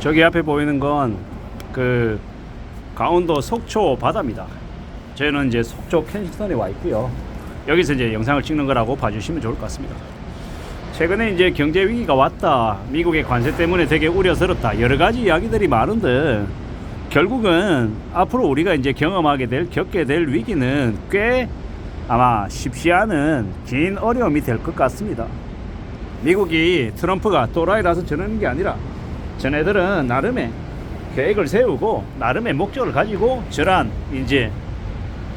저기 앞에 보이는 건 그 강원도 속초 바다입니다. 저희는 이제 속초 켄싱턴에 와 있고요. 여기서 이제 영상을 찍는 거라고 봐주시면 좋을 것 같습니다. 최근에 이제 경제 위기가 왔다, 미국의 관세 때문에 되게 우려스럽다, 여러 가지 이야기들이 많은데 결국은 앞으로 우리가 이제 겪게 될 위기는 꽤 아마 쉽지 않은 긴 어려움이 될 것 같습니다. 미국이 트럼프가 또라이라서 저러는 게 아니라 쟤네들은 나름의 계획을 세우고 나름의 목적을 가지고 저러한 이제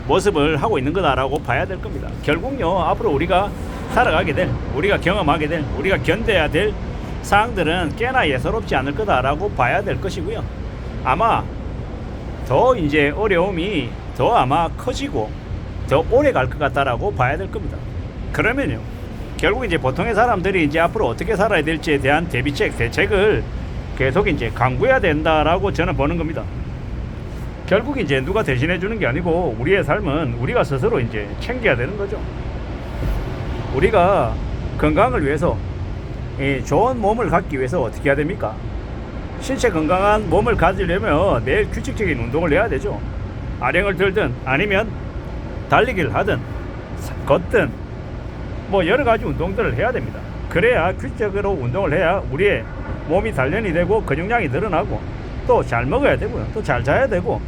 모습을 하고 있는 거다라고 봐야 될 겁니다. 결국요, 앞으로 우리가 살아가게 될, 우리가 경험하게 될, 우리가 견뎌야 될 사항들은 꽤나 예사롭지 않을 거다라고 봐야 될 것이고요. 아마 더 이제 어려움이 더 아마 커지고 더 오래 갈 것 같다라고 봐야 될 겁니다. 그러면요, 결국 이제 보통의 사람들이 이제 앞으로 어떻게 살아야 될지에 대한 대책을 계속 이제 강구해야 된다라고 저는 보는 겁니다. 결국 이제 누가 대신해 주는 게 아니고 우리의 삶은 우리가 스스로 이제 챙겨야 되는 거죠. 우리가 건강을 위해서, 좋은 몸을 갖기 위해서 어떻게 해야 됩니까? 신체 건강한 몸을 가지려면 매일 규칙적인 운동을 해야 되죠. 아령을 들든 아니면 달리기를 하든 걷든 뭐 여러 가지 운동들을 해야 됩니다. 그래야 규칙적으로 운동을 해야 우리의 몸이 단련이 되고 근육량이 늘어나고 또 잘 먹어야 되고요. 또 잘 자야 되고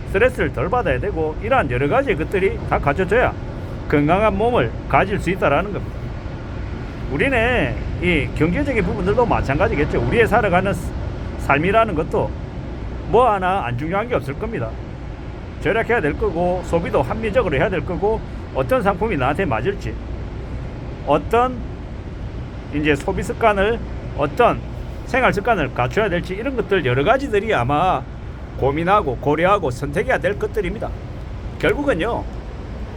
스트레스를 덜 받아야 되고 이러한 여러 가지 것들이 다 갖춰져야 건강한 몸을 가질 수 있다라는 겁니다. 우리는 이 경제적인 부분들도 마찬가지겠죠. 우리의 살아가는 삶이라는 것도 뭐 하나 안 중요한 게 없을 겁니다. 절약해야 될 거고 소비도 합리적으로 해야 될 거고 어떤 상품이 나한테 맞을지, 어떤 이제 소비 습관을, 어떤 생활 습관을 갖춰야 될지, 이런 것들 여러 가지들이 아마 고민하고 고려하고 선택해야 될 것들입니다. 결국은요,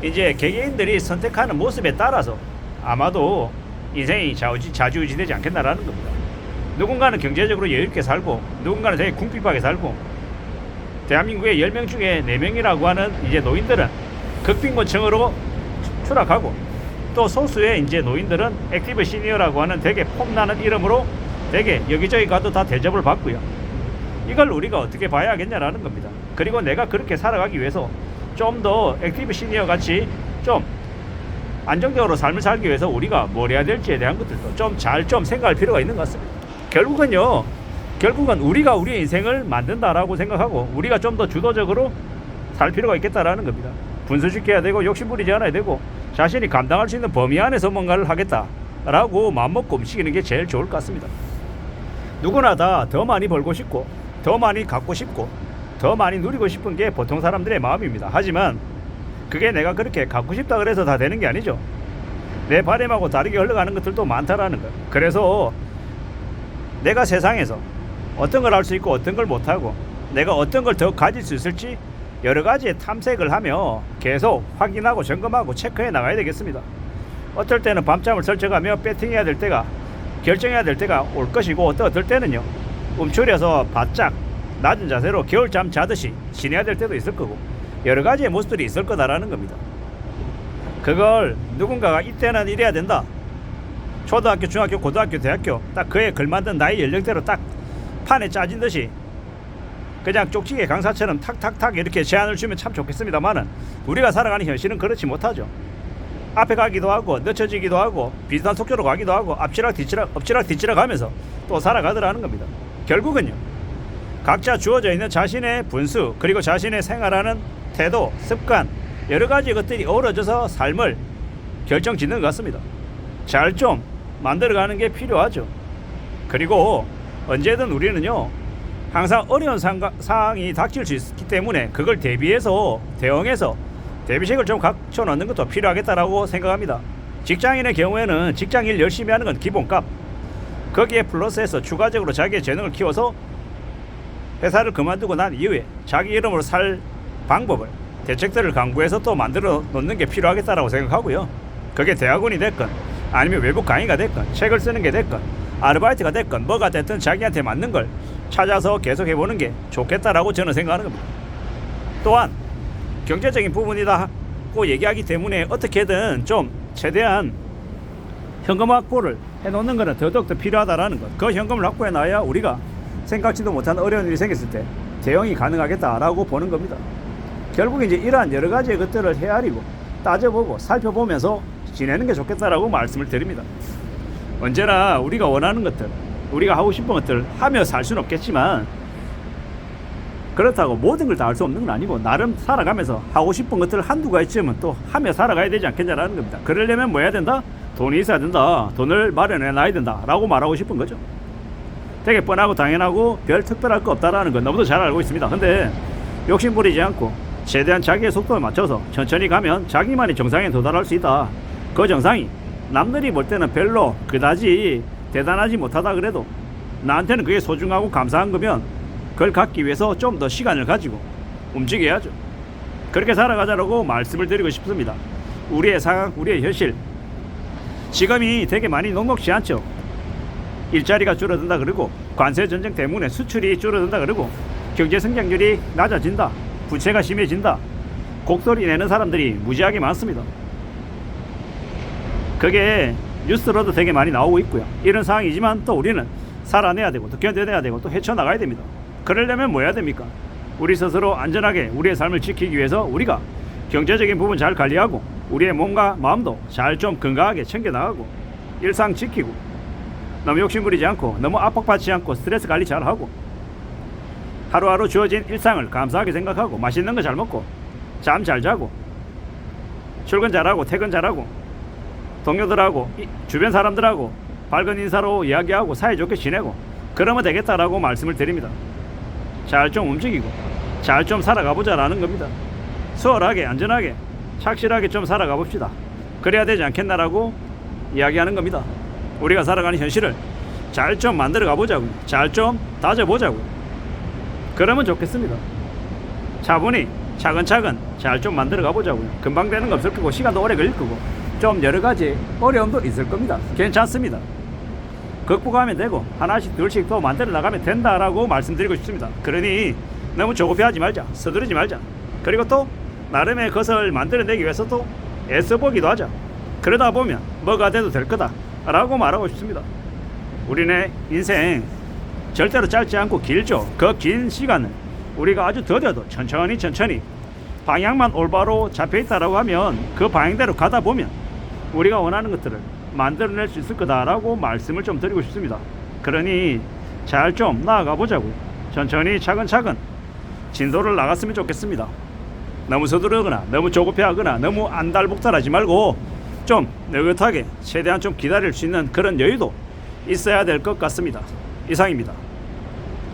이제 개개인들이 선택하는 모습에 따라서 아마도 인생이 좌지우지되지 않겠나라는 겁니다. 누군가는 경제적으로 여유있게 살고 누군가는 되게 궁핍하게 살고, 대한민국의 10명 중에 4명이라고 하는 이제 노인들은 극빈곤층으로 추락하고, 또 소수의 이제 노인들은 액티브 시니어라고 하는 되게 폼나는 이름으로 되게 여기저기 가도 다 대접을 받고요. 이걸 우리가 어떻게 봐야 하겠냐라는 겁니다. 그리고 내가 그렇게 살아가기 위해서 좀 더 액티브 시니어 같이 좀 안정적으로 삶을 살기 위해서 우리가 뭘 해야 될지에 대한 것들도 좀 생각할 필요가 있는 것 같습니다. 결국은 우리가 우리의 인생을 만든다라고 생각하고 우리가 좀 더 주도적으로 살 필요가 있겠다라는 겁니다. 분수식해야 되고 욕심부리지 않아야 되고 자신이 감당할 수 있는 범위 안에서 뭔가를 하겠다라고 마음먹고 움직이는 게 제일 좋을 것 같습니다. 누구나 다 더 많이 벌고 싶고 더 많이 갖고 싶고 더 많이 누리고 싶은 게 보통 사람들의 마음입니다. 하지만 그게 내가 그렇게 갖고 싶다 그래서 다 되는 게 아니죠. 내 바람하고 다르게 흘러가는 것들도 많다라는 것. 그래서 내가 세상에서 어떤 걸 할 수 있고 어떤 걸 못하고 내가 어떤 걸 더 가질 수 있을지 여러 가지의 탐색을 하며 계속 확인하고 점검하고 체크해 나가야 되겠습니다. 어떨 때는 밤잠을 설쳐가며 배팅해야 될 때가, 결정해야 될 때가 올 것이고, 어떨 때는요 움츠려서 바짝 낮은 자세로 겨울잠 자듯이 지내야 될 때도 있을 거고, 여러 가지의 모습들이 있을 거다라는 겁니다. 그걸 누군가가 이때는 이래야 된다, 초등학교, 중학교, 고등학교, 대학교 딱 그에 걸맞는 나이 연령대로 딱 판에 짜진 듯이 그냥 쪽지게 강사처럼 탁탁탁 이렇게 제안을 주면 참 좋겠습니다만은 우리가 살아가는 현실은 그렇지 못하죠. 앞에 가기도 하고 늦춰지기도 하고 비슷한 속도로 가기도 하고 앞치락 뒤치락 하면서 또 살아가더라는 겁니다. 결국은요, 각자 주어져 있는 자신의 분수, 그리고 자신의 생활하는 태도, 습관, 여러 가지 것들이 어우러져서 삶을 결정짓는 것 같습니다. 잘 좀 만들어가는 게 필요하죠. 그리고 언제든 우리는요 항상 어려운 상황이 닥칠 수 있기 때문에 그걸 대응해서 대비책을 좀 갖춰 놓는 것도 필요하겠다라고 생각합니다. 직장인의 경우에는 직장일 열심히 하는 건 기본값, 거기에 플러스해서 추가적으로 자기의 재능을 키워서 회사를 그만두고 난 이후에 자기 이름으로 살 방법을, 대책들을 강구해서 또 만들어 놓는 게 필요하겠다라고 생각하고요. 그게 대학원이 됐건 아니면 외부 강의가 됐건 책을 쓰는 게 됐건 아르바이트가 됐건 뭐가 됐든 자기한테 맞는 걸 찾아서 계속 해보는 게 좋겠다라고 저는 생각하는 겁니다. 또한 경제적인 부분이다고 얘기하기 때문에 어떻게든 좀 최대한 현금 확보를 해놓는 것은 더더욱 더 필요하다라는 것. 그 현금을 확보해 놔야 우리가 생각지도 못한 어려운 일이 생겼을 때 대응이 가능하겠다라고 보는 겁니다. 결국 이제 이러한 여러 가지의 것들을 헤아리고 따져보고 살펴보면서 지내는 게 좋겠다라고 말씀을 드립니다. 언제나 우리가 원하는 것들, 우리가 하고 싶은 것들 하며 살 수는 없겠지만 그렇다고 모든 걸 다 할 수 없는 건 아니고 나름 살아가면서 하고 싶은 것들 한두 가지 있으면 또 하며 살아가야 되지 않겠냐라는 겁니다. 그러려면 뭐 해야 된다? 돈이 있어야 된다. 돈을 마련해 놔야 된다 라고 말하고 싶은 거죠. 되게 뻔하고 당연하고 별 특별할 거 없다라는 건 너무도 잘 알고 있습니다. 근데 욕심 부리지 않고 최대한 자기의 속도에 맞춰서 천천히 가면 자기만의 정상에 도달할 수 있다. 그 정상이 남들이 볼 때는 별로 그다지 대단하지 못하다 그래도 나한테는 그게 소중하고 감사한 거면 그걸 갖기 위해서 좀 더 시간을 가지고 움직여야죠. 그렇게 살아가자라고 말씀을 드리고 싶습니다. 우리의 상황, 우리의 현실 지금이 되게 많이 녹록지 않죠. 일자리가 줄어든다 그러고 관세 전쟁 때문에 수출이 줄어든다 그러고 경제 성장률이 낮아진다, 부채가 심해진다, 곡소리 내는 사람들이 무지하게 많습니다. 그게 뉴스로도 되게 많이 나오고 있고요. 이런 상황이지만 또 우리는 살아내야 되고 또 견뎌내야 되고 또 헤쳐나가야 됩니다. 그러려면 뭐 해야 됩니까? 우리 스스로 안전하게 우리의 삶을 지키기 위해서 우리가 경제적인 부분 잘 관리하고 우리의 몸과 마음도 잘 좀 건강하게 챙겨나가고 일상 지키고 너무 욕심부리지 않고 너무 압박받지 않고 스트레스 관리 잘하고 하루하루 주어진 일상을 감사하게 생각하고 맛있는 거 잘 먹고 잠 잘 자고 출근 잘하고 퇴근 잘하고 동료들하고 주변 사람들하고 밝은 인사로 이야기하고 사이좋게 지내고 그러면 되겠다라고 말씀을 드립니다. 잘 좀 움직이고 잘 좀 살아가 보자라는 겁니다. 수월하게 안전하게 착실하게 좀 살아가 봅시다. 그래야 되지 않겠나라고 이야기하는 겁니다. 우리가 살아가는 현실을 잘 좀 만들어 가보자고요. 잘 좀 다져보자고요. 그러면 좋겠습니다. 차분히 차근차근 잘 좀 만들어 가보자고요. 금방 되는 거 없을 거고 시간도 오래 걸릴 거고 좀 여러 가지 어려움도 있을 겁니다. 괜찮습니다. 극복하면 되고 하나씩 둘씩 또 만들어 나가면 된다라고 말씀드리고 싶습니다. 그러니 너무 조급해하지 말자, 서두르지 말자. 그리고 또 나름의 것을 만들어내기 위해서 또 애써보기도 하자. 그러다 보면 뭐가 돼도 될 거다 라고 말하고 싶습니다. 우리네 인생 절대로 짧지 않고 길죠. 그 긴 시간을 우리가 아주 더뎌도 천천히 방향만 올바로 잡혀있다라고 하면 그 방향대로 가다 보면 우리가 원하는 것들을 만들어낼 수 있을 거다라고 말씀을 좀 드리고 싶습니다. 그러니 잘 좀 나아가 보자고요. 천천히 차근차근 진도를 나갔으면 좋겠습니다. 너무 서두르거나 너무 조급해하거나 너무 안달복달하지 말고 좀 느긋하게 최대한 좀 기다릴 수 있는 그런 여유도 있어야 될 것 같습니다. 이상입니다.